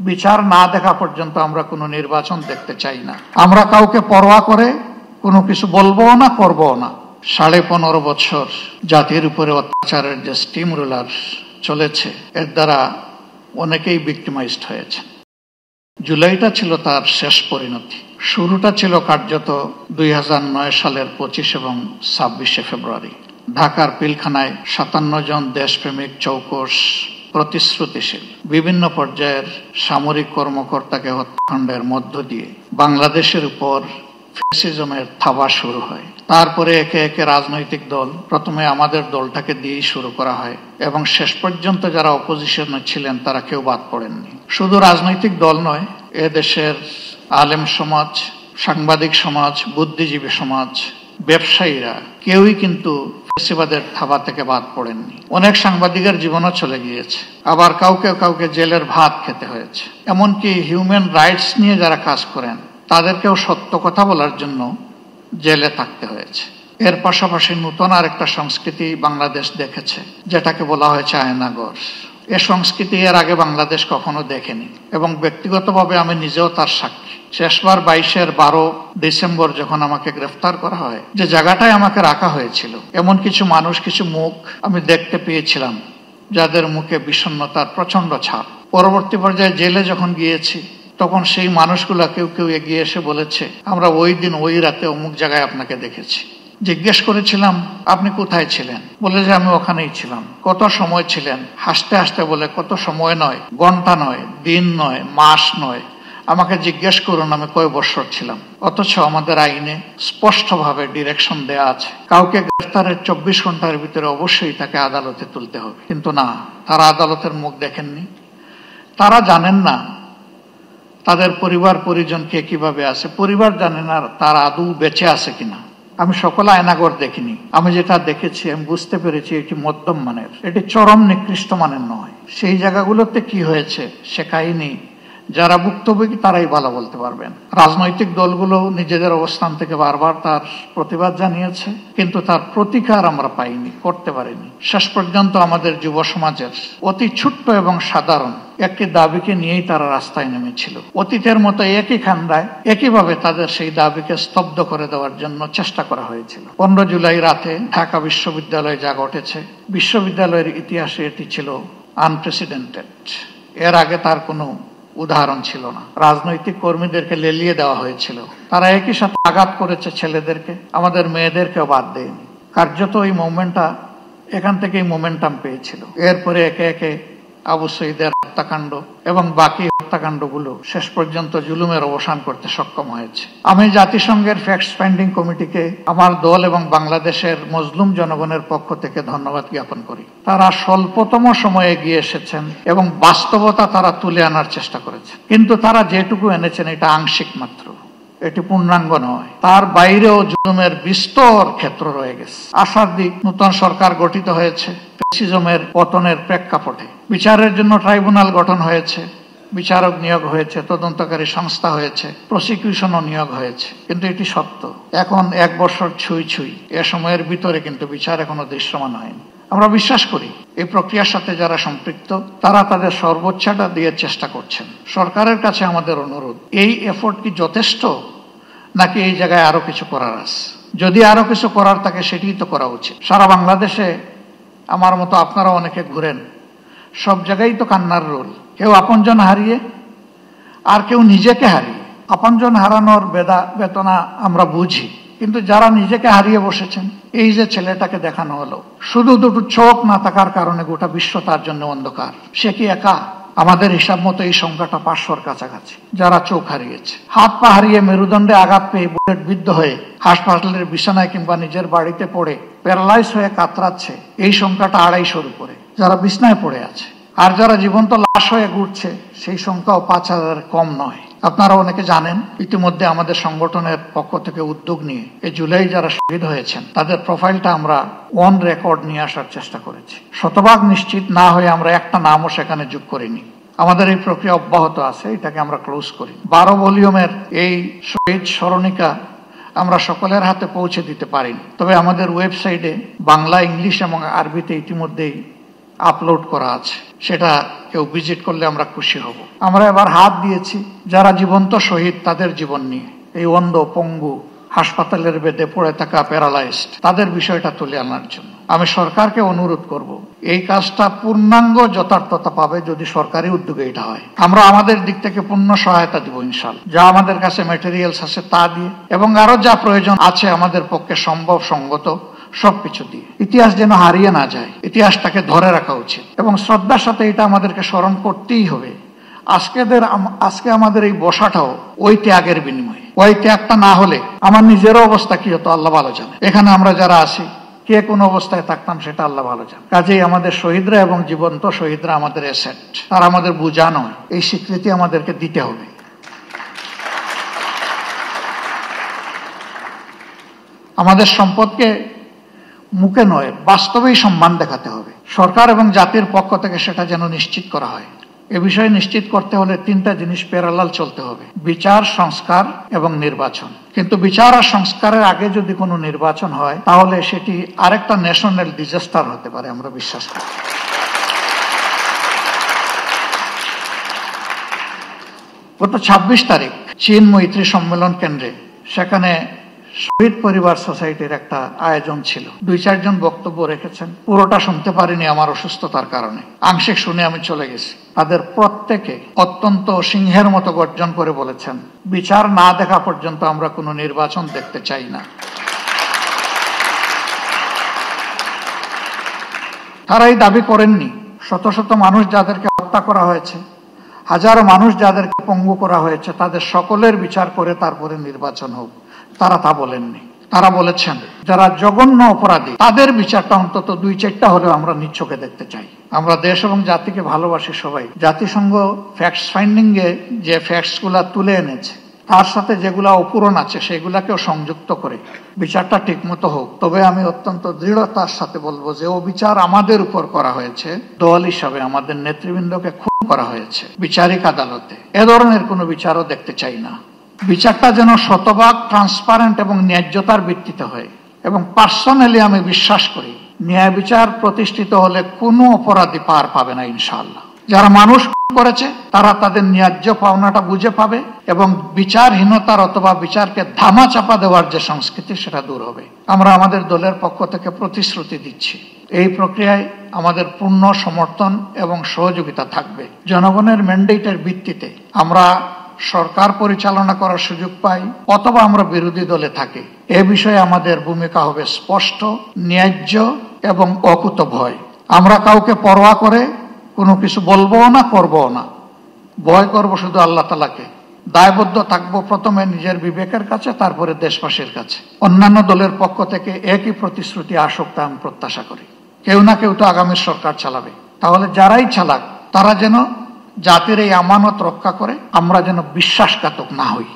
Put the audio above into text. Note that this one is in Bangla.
বিচার না দেখা পর্যন্ত আমরা কোনো নির্বাচন দেখতে চাই না। আমরা কাউকে পরোয়া করে কোনো কিছু বলবো না, করবো না। 15.5 বছর জাতির উপরে অত্যাচারের যে স্টিম রোলার চলেছে, এর দ্বারা অনেকেই ভিক্টিমাইজড হয়েছে। জুলাইটা ছিল তার শেষ পরিণতি। শুরুটা ছিল কার্যত 2009 সালের 25 এবং 26 ফেব্রুয়ারি। ঢাকার পিলখানায় 57 জন দেশপ্রেমিক চৌকস প্রতিশ্রুতিশীল বিভিন্ন পর্যায়ের সামরিক কর্মকর্তাকে হত্যাকাণ্ডের মধ্য দিয়ে বাংলাদেশের উপর ফ্যাসিজমের থাবা শুরু হয়। তারপরে একে একে রাজনৈতিক দল, প্রথমে আমাদের দলটাকে দিয়েই শুরু করা হয় এবং শেষ পর্যন্ত যারা অপোজিশনে ছিলেন তারা কেউ বাদ পড়েননি। শুধু রাজনৈতিক দল নয়, এদেশের আলেম সমাজ, সাংবাদিক সমাজ, বুদ্ধিজীবী সমাজ, ব্যবসায়ীরা কেউই কিন্তু ফ্যাসিবাদের থাবা থেকে বাদ পড়েননি। অনেক সাংবাদিকের জীবনও চলে গিয়েছে, আবার কাউকে কাউকে জেলের ভাত খেতে হয়েছে। এমনকি হিউম্যান রাইটস নিয়ে যারা কাজ করেন তাদেরকেও সত্য কথা বলার জন্য জেলে থাকতে হয়েছে। এর পাশাপাশি নতুন আরেকটা সংস্কৃতি বাংলাদেশ দেখেছে, যেটাকে বলা হয়েছে আয়নাঘর। এ সংস্কৃতি এর আগে বাংলাদেশ কখনো দেখেনি এবং ব্যক্তিগতভাবে আমি নিজেও তার সাক্ষী। শেষবার 22-12 ডিসেম্বর যখন আমাকে গ্রেফতার করা হয়, যে জায়গাটায় আমাকে রাখা হয়েছিল, এমন কিছু মানুষ, কিছু মুখ আমি দেখতে পেয়েছিলাম যাদের মুখে বিষণ্ণতার প্রচন্ড ছাপ। পরবর্তী পর্যায়ে জেলে যখন গিয়েছি তখন সেই মানুষগুলা কেউ কেউ এগিয়ে এসে বলেছে, আমরা ওই দিন ওই রাতে অমুক জায়গায় আপনাকে দেখেছি। জিজ্ঞেস করেছিলাম আপনি কোথায় ছিলেন, বলে যে আমি ওখানেই ছিলাম। কত সময় ছিলেন? হাসতে হাসতে বলে কত সময় নয়, ঘন্টা নয়, দিন নয়, মাস নয়, আমাকে জিজ্ঞেস করুন আমি কয় বছর ছিলাম। অথচ আমাদের আইনে স্পষ্টভাবে ডিরেকশন দেয়া আছে, কাউকে গ্রেফতারের 24 ঘন্টার ভিতরে অবশ্যই তাকে আদালতে তুলতে হবে। কিন্তু না, তারা আদালতের মুখ দেখেননি। তারা জানেন না তাদের পরিবার পরিজন কে কিভাবে আছে, পরিবার জানে না তারা আদৌ বেঁচে আছে কিনা। আমি সকল আয়নাঘর দেখিনি, আমি যেটা দেখেছি আমি বুঝতে পেরেছি এটি মধ্যম মানের, এটি চরম নিকৃষ্ট মানের নয়। সেই জায়গাগুলোতে কি হয়েছে সে কাহিনী যারা ভুক্তভোগী তারাই ভালো বলতে পারবেন। রাজনৈতিক দলগুলো নিজেদের অবস্থান থেকে বারবার তার প্রতিবাদ জানিয়েছে, কিন্তু তার প্রতিকার আমরা পাইনি, করতে পারিনি। শেষ পর্যন্ত আমাদের যুব সমাজের অতি ছোট্ট এবং সাধারণ একটি দাবিকে নিয়েই তারা রাস্তায় নেমেছিল। অতীতের মতো একই খান্দায় একইভাবে তাদের সেই দাবিকে স্তব্ধ করে দেওয়ার জন্য চেষ্টা করা হয়েছিল। 15 জুলাই রাতে ঢাকা বিশ্ববিদ্যালয়ে যা ঘটেছে, বিশ্ববিদ্যালয়ের ইতিহাসে এটি ছিল আনপ্রেসিডেন্টেড। এর আগে তার কোনো উদাহরণ ছিল না। রাজনৈতিক কর্মীদেরকে লেলিয়ে দেওয়া হয়েছিল, তারা একই সাথে আঘাত করেছে ছেলেদেরকে, আমাদের মেয়েদেরকেও বাদ দেয়নি। কার্যত এই মুভমেন্টটা এখান থেকেই মোমেন্টাম পেয়েছিল। এরপরে একে একে আবু সঈদের হত্যাকাণ্ড এবং বাকি হত্যাকাণ্ডগুলো শেষ পর্যন্ত জুলুমের অবসান করতে সক্ষম হয়েছে। আমি জাতিসংঘের ফ্যাক্ট ফাইন্ডিং কমিটিকে আমার দল এবং বাংলাদেশের মজলুম জনগণের পক্ষ থেকে ধন্যবাদ জ্ঞাপন করি। তারা স্বল্পতম সময়ে এগিয়ে এসেছেন এবং বাস্তবতা তারা তুলে আনার চেষ্টা করেছেন, কিন্তু তারা যেটুকু এনেছেন এটা আংশিক মাত্র, এটি পূর্ণাঙ্গ নয়। তার বাইরেও জুলুমের বিস্তর ক্ষেত্র রয়ে গেছে। আশার দিক, নতুন সরকার গঠিত হয়েছে ফ্যাসিজমের পতনের প্রেক্ষাপটে। বিচারের জন্য ট্রাইব্যুনাল গঠন হয়েছে, বিচারক নিয়োগ হয়েছে, তদন্তকারী সংস্থা হয়েছে, প্রসিকিউশনও নিয়োগ হয়েছে। কিন্তু এটি সত্য, এখন 1 বছর ছুঁই ছুঁই, এ সময়ের ভিতরে কিন্তু বিচার এখনো দৃশ্যমান হয়নি। আমরা বিশ্বাস করি এই প্রক্রিয়ার সাথে যারা সম্পৃক্ত তারা তাদের সর্বোচ্চটা দিয়ে চেষ্টা করছেন। সরকারের কাছে আমাদের অনুরোধ, এই এফোর্ট কি যথেষ্ট, নাকি এই জায়গায় আরো কিছু করার আছে? যদি আরো কিছু করার থাকে সেটিই তো করা উচিত। সারা বাংলাদেশে আমার মতো আপনারা অনেকে ঘুরেন, সব জায়গায় তো কান্নার রোল। কেউ আপনজন হারিয়ে, আর কেউ নিজেকে হারিয়ে। আপনজন হারানোর বেদনা আমরা বুঝি, কিন্তু যারা নিজেকে হারিয়ে বসেছেন, এই যে ছেলেটাকে দেখানো হলো, শুধু দুটো চোখ না থাকার কারণে গোটা বিশ্ব তার জন্য অন্ধকার। সে কি একা? আমাদের হিসাব মতো এই সংখ্যাটা 500-র কাছাকাছি যারা চোখ হারিয়েছে। হাত পা হারিয়ে, মেরুদণ্ডে আঘাত পেয়ে, বুলেট বিদ্ধ হয়ে হাসপাতালের বিছানায় কিংবা নিজের বাড়িতে পড়ে প্যারালাইজ হয়ে কাতরাচ্ছে, এই সংখ্যাটা 250-র উপরে যারা বিছানায় পড়ে আছে। আর যারা জীবন্ত লাশ হয়ে ঘুরছে সেই সংখ্যাও 5000 কম নয়। আপনারা অনেকে জানেন, ইতিমধ্যে আমাদের সংগঠনের পক্ষ থেকে উদ্যোগ নিয়ে এই জুলাই যারা শহীদ হয়েছেন তাদের প্রোফাইলটা আমরা অন রেকর্ড নিয়ে আসার চেষ্টা করেছি। শতভাগ নিশ্চিত না হয়ে আমরা একটা নামও সেখানে যোগ করিনি। আমাদের এই প্রক্রিয়া অব্যাহত আছে, এটাকে আমরা ক্লোজ করি। 12 ভলিউমের এই শহীদ স্মরণিকা আমরা সকলের হাতে পৌঁছে দিতে পারিনি, তবে আমাদের ওয়েবসাইটে বাংলা, ইংলিশ এবং আরবিতে ইতিমধ্যেই আপলোড করা আছে, সেটা কেউ ভিজিট করলে আমরা খুশি হব। আমরা এবার হাত দিয়েছি যারা জীবন্ত শহীদ তাদের জীবন নিয়ে, এই অন্ধ, পঙ্গু, হাসপাতালের বেডে পড়ে থাকা প্যারালাইজড, তাদের বিষয়টা তুলে আনার জন্য আমি সরকারকে অনুরোধ করব, এই কাজটা পূর্ণাঙ্গ যথার্থতা পাবে যদি সরকারি উদ্যোগে এটা হয়। আমরা আমাদের দিক থেকে পূর্ণ সহায়তা দিব ইনশাআল্লাহ, যা আমাদের কাছে ম্যাটেরিয়ালস আছে তা দিয়ে, এবং আরো যা প্রয়োজন আছে আমাদের পক্ষে সম্ভব সঙ্গত সবকিছু দিয়ে। ইতিহাস যেন হারিয়ে না যায়, ইতিহাসটাকে ধরে রাখা উচিত এবং শ্রদ্ধার সাথে এটা আমাদেরকে স্মরণ করতেই হবে। আজকে আমাদের এই বসাটাও ওই ত্যাগের বিনিময়ে, ওই ত্যাগটা না হলে আমার নিজেরও অবস্থা কি হতো আল্লাহ ভালো জানে। এখানে আমরা যারা আছি কে কোন অবস্থায় থাকতাম সেটা আল্লাহ ভালো জানে। কাজেই আমাদের শহীদরা এবং জীবন্ত শহীদরা আমাদের অ্যাসেট, তারা আমাদের বোঝা নয়, এই স্বীকৃতি আমাদেরকে দিতে হবে। আমাদের সম্পদকে মুখে নয় বাস্তবেই সম্মান দেখাতে হবে। সরকার এবং জাতির পক্ষ থেকে সেটা যেন নিশ্চিত করা হয়। এ বিষয়ে নিশ্চিত করতে হলে তিনটা জিনিস প্যারালাল চলতে হবে: বিচার, সংস্কার এবং নির্বাচন। কিন্তু বিচার আর সংস্কারের আগে যদি কোনো নির্বাচন হয় তাহলে সেটি আরেকটা ন্যাশনাল ডিজাস্টার হতে পারে, আমরা বিশ্বাস করি। গত 26 তারিখ চীন মৈত্রী সম্মেলন কেন্দ্রে, সেখানে শহীদ পরিবার সোসাইটির একটা আয়োজন ছিল। 2-4 জন বক্তব্য রেখেছেন, পুরোটা শুনতে পারিনি আমার অসুস্থতার কারণে, আংশিক শুনে আমি চলে গেছি। তাদের প্রত্যেকে অত্যন্ত সিংহের মতো গর্জন করে বলেছেন, বিচার না দেখা পর্যন্ত আমরা কোনো নির্বাচন দেখতে চাই না। তারা এই দাবি করেননি। শত শত মানুষ যাদেরকে হত্যা করা হয়েছে, হাজারো মানুষ যাদেরকে পঙ্গু করা হয়েছে, তাদের সকলের বিচার করে তারপরে নির্বাচন হোক, তারা তা বলেননি। তারা বলেছেন যারা জঘন্য অপরাধী তাদের বিচারটা অন্তত 2-4টা হলেও আমরা নিজ চোখে দেখতে চাই। আমরা দেশ এবং জাতিকে ভালোবাসি সবাই। জাতিসংঘ ফ্যাক্টস ফাইন্ডিং এ যে ফ্যাক্টস গুলা তুলে এনেছে তার সাথে যেগুলা অপূরণ আছে সেগুলাকেও সংযুক্ত করে বিচারটা ঠিক মতো হোক। তবে আমি অত্যন্ত দৃঢ়তার সাথে বলবো যে ও বিচার আমাদের উপর করা হয়েছে, দল হিসাবে আমাদের নেতৃবৃন্দকে খুন করা হয়েছে বিচারিক আদালতে। এ ধরনের কোনো বিচারও দেখতে চাই না। বিচারটা যেন শতভাগ ট্রান্সপারেন্ট এবং ন্যায্যতার ভিত্তিতে হয়। এবং পার্সোনালি আমি বিশ্বাস করি ন্যায় বিচার প্রতিষ্ঠিত হলে কোনো অপরাধী পার পাবে না ইনশাআল্লাহ। যারা মানুষ করেছে তারা তাদের ন্যায্য পাওনাটা বুঝে পাবে এবং বিচারহীনতার অথবা বিচারকে ধামা চাপা দেওয়ার যে সংস্কৃতি সেটা দূর হবে। আমরা আমাদের দলের পক্ষ থেকে প্রতিশ্রুতি দিচ্ছি এই প্রক্রিয়ায় আমাদের পূর্ণ সমর্থন এবং সহযোগিতা থাকবে। জনগণের ম্যান্ডেটের ভিত্তিতে আমরা সরকার পরিচালনা করার সুযোগ পাই অথবা আমরা বিরোধী দলে থাকি, এ বিষয়ে আমাদের ভূমিকা হবে স্পষ্ট, ন্যায্য এবং অকুতভয়। আমরা কাউকে পরোয়া করে কোনো কিছু বলবো না, করবো না। ভয় করব শুধু আল্লাহ তাআলাকে। দায়বদ্ধ থাকবো প্রথমে নিজের বিবেকের কাছে, তারপরে দেশবাসীর কাছে। অন্যান্য দলের পক্ষ থেকে একই প্রতিশ্রুতি আসুক তা আমি প্রত্যাশা করি। কেউ না কেউ তো আগামীর সরকার চালাবে, তাহলে যারাই চালাক তারা যেন জাতির এই আমানত রক্ষা করে, আমরা যেন বিশ্বাসঘাতক না হই।